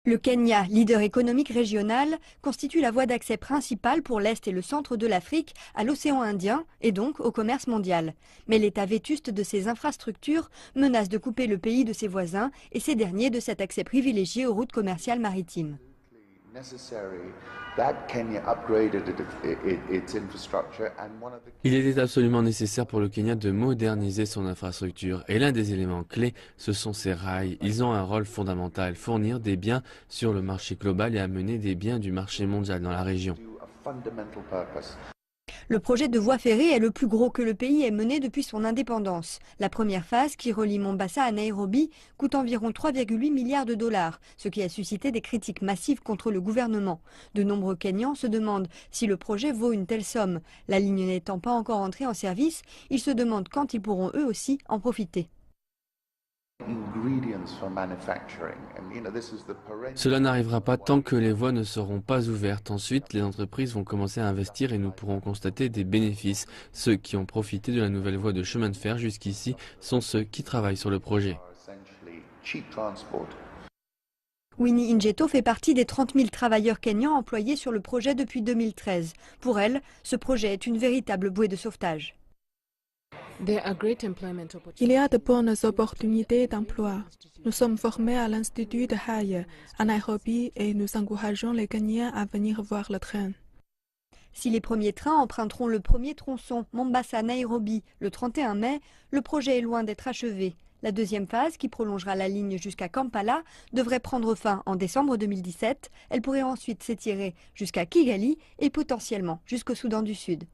Le Kenya, leader économique régional, constitue la voie d'accès principale pour l'Est et le centre de l'Afrique à l'océan Indien et donc au commerce mondial. Mais l'état vétuste de ses infrastructures menace de couper le pays de ses voisins et ces derniers de cet accès privilégié aux routes commerciales maritimes. Il était absolument nécessaire pour le Kenya de moderniser son infrastructure et l'un des éléments clés, ce sont ces rails. Ils ont un rôle fondamental, fournir des biens sur le marché global et amener des biens du marché mondial dans la région. Le projet de voie ferrée est le plus gros que le pays ait mené depuis son indépendance. La première phase, qui relie Mombasa à Nairobi, coûte environ 3,8 milliards de dollars, ce qui a suscité des critiques massives contre le gouvernement. De nombreux Kenyans se demandent si le projet vaut une telle somme. La ligne n'étant pas encore entrée en service, ils se demandent quand ils pourront eux aussi en profiter. Cela n'arrivera pas tant que les voies ne seront pas ouvertes. Ensuite, les entreprises vont commencer à investir et nous pourrons constater des bénéfices. Ceux qui ont profité de la nouvelle voie de chemin de fer jusqu'ici sont ceux qui travaillent sur le projet. Winnie Injeto fait partie des 30 000 travailleurs kenyans employés sur le projet depuis 2013. Pour elle, ce projet est une véritable bouée de sauvetage. Il y a de bonnes opportunités d'emploi. Nous sommes formés à l'Institut de Haye à Nairobi et nous encourageons les Kenyans à venir voir le train. Si les premiers trains emprunteront le premier tronçon Mombasa-Nairobi le 31 mai, le projet est loin d'être achevé. La deuxième phase, qui prolongera la ligne jusqu'à Kampala, devrait prendre fin en décembre 2017. Elle pourrait ensuite s'étirer jusqu'à Kigali et potentiellement jusqu'au Soudan du Sud.